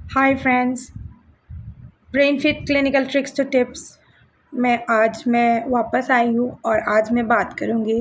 Hi friends, brain fit clinical tricks to tips में आज मैं वापस आई हूँ और आज मैं बात करूँगी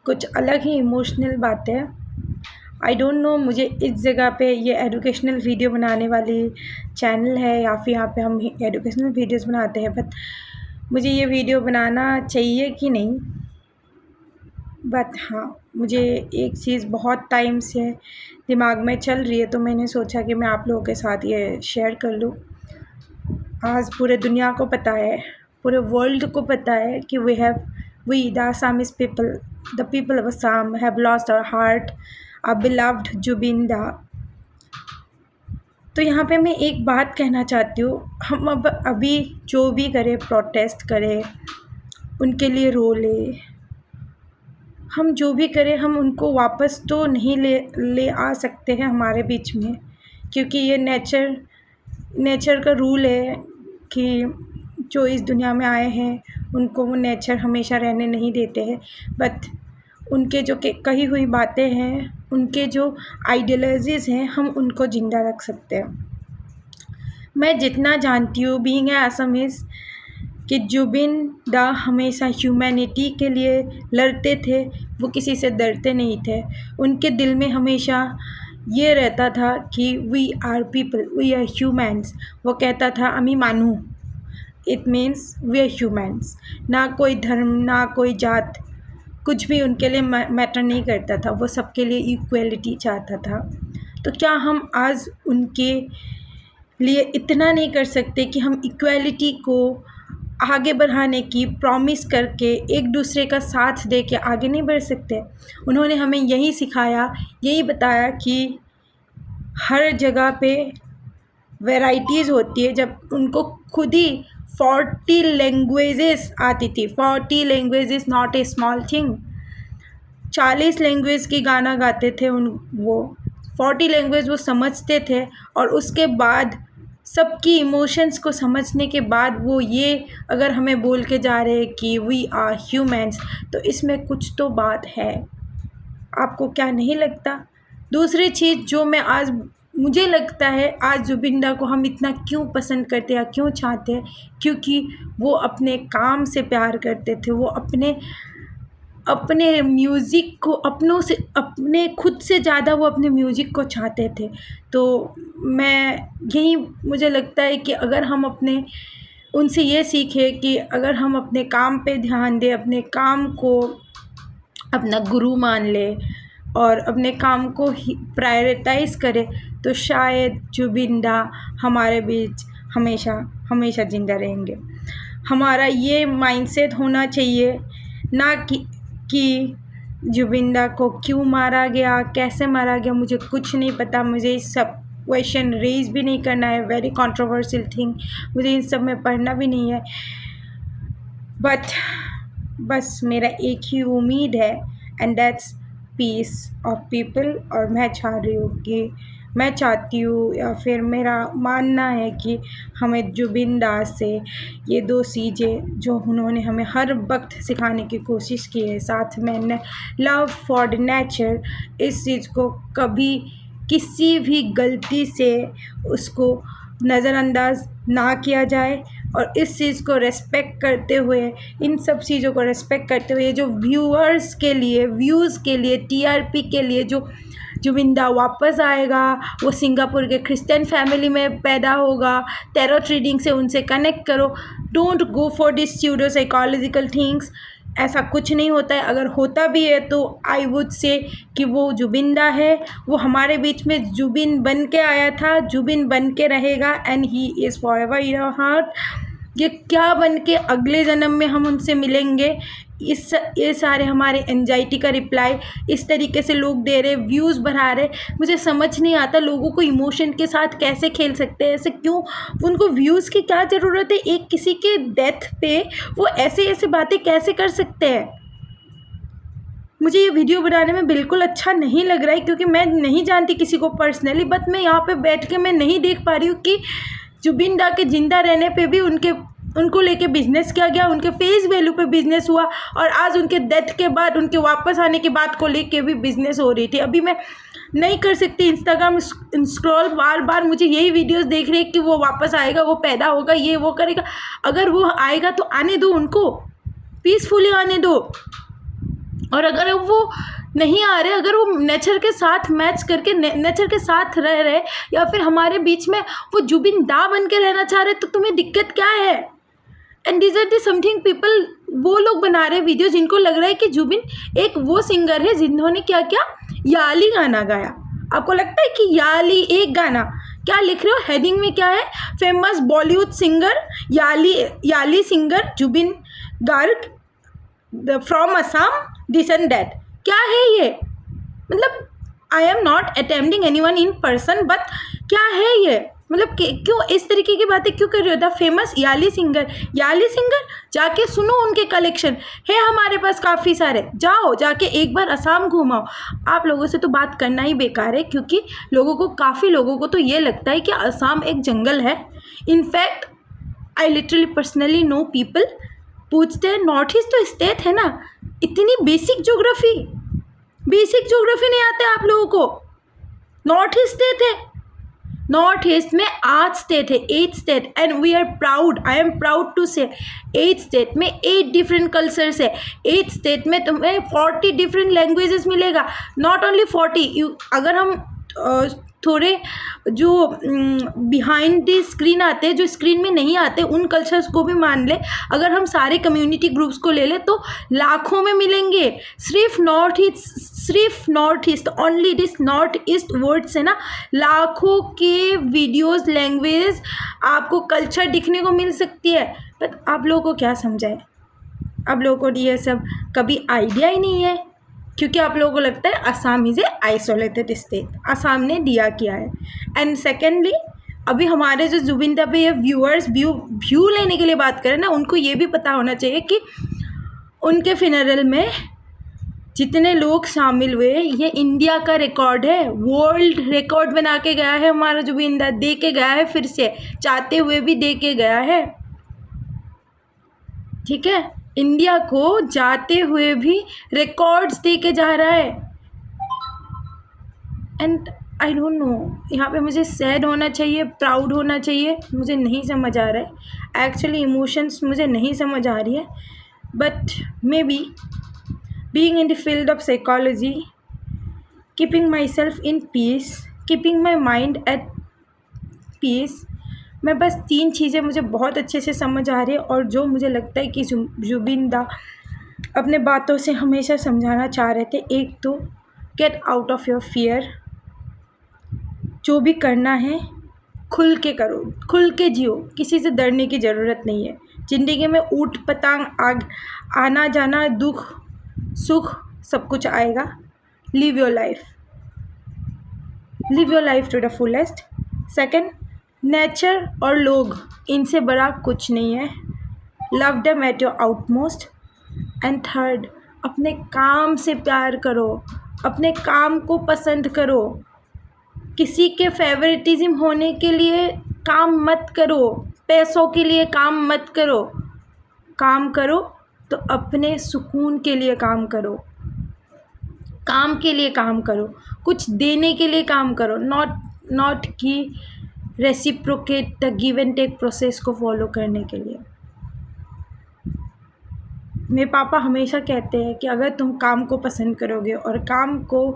कुछ अलग ही इमोशनल बातें। आई डोंट नो मुझे इस जगह पे ये एजुकेशनल वीडियो बनाने वाली चैनल है या फिर यहाँ पे हम एजुकेशनल वीडियोस बनाते हैं, बट मुझे ये वीडियो बनाना चाहिए कि नहीं। बट हाँ, मुझे एक चीज़ बहुत टाइम से दिमाग में चल रही है, तो मैंने सोचा कि मैं आप लोगों के साथ ये शेयर कर लूँ। आज पूरे दुनिया को पता है, पूरे वर्ल्ड को पता है कि we the Assamese people, the people of Assam have lost our heart, our beloved Zubeen da. तो यहाँ पे मैं एक बात कहना चाहती हूँ, हम अब अभी जो भी करें, प्रोटेस्ट करें, उनके लिए रो ले, हम जो भी करें, हम उनको वापस तो नहीं ले आ सकते हैं हमारे बीच में, क्योंकि ये नेचर का रूल है कि जो इस दुनिया में आए हैं उनको वो नेचर हमेशा रहने नहीं देते हैं। बट उनके जो कही हुई बातें हैं, उनके जो आइडियोलॉजीज़ हैं, हम उनको ज़िंदा रख सकते हैं। मैं जितना जानती हूँ, बीइंग ए असमीज़, कि जुबिन दा हमेशा ह्यूमैनिटी के लिए लड़ते थे, वो किसी से डरते नहीं थे। उनके दिल में हमेशा ये रहता था कि we are people, we are humans. वो कहता था अमी मानू, it means we are humans. ना कोई धर्म, ना कोई जात, कुछ भी उनके लिए मैटर नहीं करता था। वो सबके लिए इक्वलिटी चाहता था। तो क्या हम आज उनके लिए इतना नहीं कर सकते कि हम इक्वलिटी को आगे बढ़ाने की प्रॉमिस करके एक दूसरे का साथ दे के आगे नहीं बढ़ सकते? उन्होंने हमें यही सिखाया, यही बताया कि हर जगह पे वैराइटीज़ होती है। जब उनको खुद ही 40 लैंग्वेजेस आती थी। 40 language is not a small thing. 40 language की गाना गाते थे वो 40 लैंग्वेज वो समझते थे, और उसके बाद सबकी इमोशंस को समझने के बाद वो ये अगर हमें बोल के जा रहे हैं कि वी आर ह्यूमन्स, तो इसमें कुछ तो बात है। आपको क्या नहीं लगता? दूसरी चीज़ जो मैं आज मुझे लगता है, आज जुबिन दा को हम इतना क्यों पसंद करते हैं, क्यों चाहते हैं, क्योंकि वो अपने काम से प्यार करते थे। वो अपने म्यूज़िक को अपने खुद से ज़्यादा वो अपने म्यूज़िक को चाहते थे। तो मुझे लगता है कि अगर हम उनसे ये सीखें कि अगर हम अपने काम पे ध्यान दें, अपने काम को अपना गुरु मान ले और अपने काम को ही प्रायोरिटाइज़ करें, तो शायद जुबिन दा हमारे बीच हमेशा हमेशा ज़िंदा रहेंगे। हमारा ये माइंडसेट होना चाहिए, ना कि जुबिन दा को क्यों मारा गया, कैसे मारा गया, मुझे कुछ नहीं पता। मुझे इस सब क्वेश्चन रेज भी नहीं करना है, वेरी कंट्रोवर्शियल थिंग। मुझे इन सब में पढ़ना भी नहीं है। बस मेरा एक ही उम्मीद है, and that's peace of people. और मैं चाहती हूँ या फिर मेरा मानना है कि हमें जुबिन दा से ये दो चीज़ें जो उन्होंने हमें हर वक्त सिखाने की कोशिश की है, साथ में लव फॉर द नेचर, इस चीज़ को कभी किसी भी गलती से उसको नज़रअंदाज ना किया जाए। और इस चीज़ को रेस्पेक्ट करते हुए, इन सब चीज़ों को रेस्पेक्ट करते हुए, जो व्यूअर्स के लिए, व्यूज़ के लिए, टीआरपी के लिए जो जुबिन दा वापस आएगा, वो सिंगापुर के क्रिश्चियन फैमिली में पैदा होगा, टैरो रीडिंग से उनसे कनेक्ट करो। Don't go for this pseudo psychological things. ऐसा कुछ नहीं होता है। अगर होता भी है तो आई वुड से कि वो जुबिन दा है, वो हमारे बीच में जुबिन बन के आया था, जुबिन बन के रहेगा, and he is forever in our heart. ये क्या बन के अगले जन्म में हम उनसे मिलेंगे, ये सारे हमारे एंजाइटी का रिप्लाई इस तरीके से लोग दे रहे, व्यूज़ बढ़ा रहे। मुझे समझ नहीं आता लोगों को इमोशन के साथ कैसे खेल सकते हैं, ऐसे क्यों? उनको व्यूज़ की क्या ज़रूरत है? एक किसी के डेथ पे वो ऐसे बातें कैसे कर सकते हैं? मुझे ये वीडियो बनाने में बिल्कुल अच्छा नहीं लग रहा है, क्योंकि मैं नहीं जानती किसी को पर्सनली, बट मैं यहाँ पे बैठ के मैं नहीं देख पा रही हूँ कि जुबिन दा के ज़िंदा रहने पे भी उनके उनको लेके बिजनेस किया गया, उनके फेस वैल्यू पे बिजनेस हुआ, और आज उनके डेथ के बाद उनके वापस आने की बात को लेके भी बिजनेस हो रही थी। अभी मैं नहीं कर सकती इंस्टाग्राम स्क्रॉल, बार बार मुझे यही वीडियोस देख रहे हैं कि वो वापस आएगा, वो पैदा होगा, ये वो करेगा। अगर वो आएगा तो आने दो, उनको पीसफुली आने दो। और अगर वो नहीं आ रहे, अगर वो नेचर के साथ मैच करके नेचर के साथ रह रहे, या फिर हमारे बीच में वो जुबिन दा बन के रहना चाह रहे, तो तुम्हें दिक्कत क्या है? And this are the something people, वो लोग बना रहे वीडियो जिनको लग रहा है कि जुबिन एक वो सिंगर है जिन्होंने क्या क्या याली गाना गाया। आपको लगता है कि याली एक गाना? क्या लिख रहे हो हेडिंग में? क्या है? फेमस बॉलीवुड सिंगर याली singer Zubeen Garg from Assam, this and that. क्या है ये? मतलब I am not attempting anyone in person, but क्या है ये? मतलब क्यों इस तरीके की बातें क्यों कर रहे हो? द फेमस याली सिंगर जाके सुनो, उनके कलेक्शन है हमारे पास काफ़ी सारे। जाओ जाके एक बार असम घूमाओ। आप लोगों से तो बात करना ही बेकार है, क्योंकि काफ़ी लोगों को तो ये लगता है कि असम एक जंगल है। In fact I literally personally know people पूछते हैं, नॉर्थ ईस्ट तो स्टेट है ना, इतनी बेसिक ज्योग्राफी नहीं आते आप लोगों को? नॉर्थ ईस्ट स्टेट है, नॉर्थ ईस्ट में 8 स्टेट है, 8 state, and we are proud, I am proud to say 8 state में 8 डिफरेंट कल्चर्स है। 8 स्टेट में तुम्हें 40 डिफरेंट लैंग्वेजेस मिलेगा, नॉट ओनली 40। अगर हम थोड़े जो बिहाइंड द स्क्रीन आते हैं, जो स्क्रीन में नहीं आते, उन कल्चर्स को भी मान ले, अगर हम सारे कम्युनिटी ग्रुप्स को ले ले तो लाखों में मिलेंगे। सिर्फ north east only this north east word से ना लाखों के वीडियोस, लैंग्वेज, आपको कल्चर दिखने को मिल सकती है। बट आप लोगों को क्या समझाए? आप लोगों को ये सब कभी आइडिया ही नहीं है, क्योंकि आप लोगों को लगता है Assam is a isolated state, Assam ने दिया किया है। एंड सेकेंडली, अभी हमारे जो जुबिन दा पे ये व्यूअर्स व्यू लेने के लिए बात करें ना, उनको ये भी पता होना चाहिए कि उनके फिनरल में जितने लोग शामिल हुए, ये इंडिया का रिकॉर्ड है, वर्ल्ड रिकॉर्ड बना के गया है हमारा जुबिन दा, दे के गया है, फिर से चाहते हुए भी दे के गया है। ठीक है, इंडिया को जाते हुए भी रिकॉर्ड्स दे के जा रहा है। एंड आई डोंट नो, यहाँ पे मुझे सैड होना चाहिए, प्राउड होना चाहिए, मुझे नहीं समझ आ रहा है। एक्चुअली इमोशंस मुझे नहीं समझ आ रही है, but may be being in the field of psychology, keeping myself in peace, keeping my mind at peace, मैं बस 3 चीज़ें मुझे बहुत अच्छे से समझ आ रही है, और जो मुझे लगता है कि जुबिन दा अपने बातों से हमेशा समझाना चाह रहे थे। एक तो get out of your fear, जो भी करना है खुल के करो, खुल के जियो, किसी से डरने की ज़रूरत नहीं है। ज़िंदगी में ऊट पटांग आना जाना, दुख सुख सब कुछ आएगा। Live your life to the fullest. Second, nature और लोग, इनसे बड़ा कुछ नहीं है। Love them at your outmost. And third, अपने काम से प्यार करो, अपने काम को पसंद करो। किसी के फेवरेटिज्म होने के लिए काम मत करो, पैसों के लिए काम मत करो। काम करो तो अपने सुकून के लिए काम करो, काम के लिए काम करो, कुछ देने के लिए काम करो, नॉट कि reciprocate the give and take process को फॉलो करने के लिए। मेरे पापा हमेशा कहते हैं कि अगर तुम काम को पसंद करोगे और काम को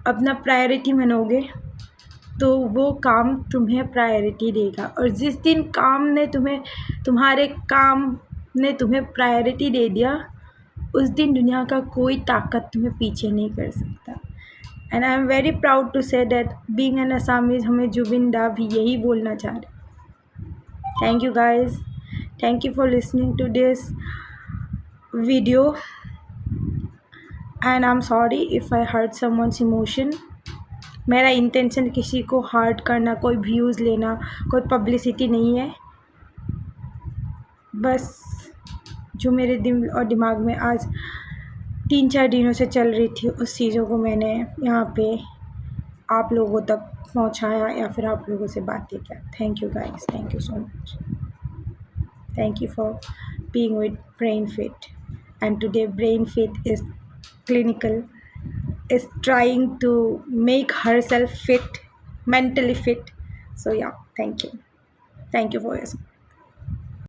अपना प्रायोरिटी मानोगे, तो वो काम तुम्हें प्रायोरिटी देगा। और जिस दिन तुम्हारे काम ने तुम्हें प्रायोरिटी दे दिया, उस दिन दुनिया का कोई ताकत तुम्हें पीछे नहीं कर सकता। And I am very proud to say that being an Assamese, हमें जुबिन दा भी यही बोलना चाह रहे। Thank you guys, thank you for listening to this video, and I am sorry if I hurt someone's emotion. मेरा इंटेंशन किसी को हर्ट करना, कोई व्यूज़ लेना, कोई पब्लिसिटी नहीं है। बस जो मेरे दिल और दिमाग में आज 3-4 दिनों से चल रही थी, उस चीज़ों को मैंने यहाँ पे आप लोगों तक पहुँचाया, या फिर आप लोगों से बातें किया। Thank you guys, thank you so much. Thank you for being with Brain Fit. And today, Brain Fit is clinical, is trying to make herself fit, mentally fit. So, yeah, thank you. Thank you for your support.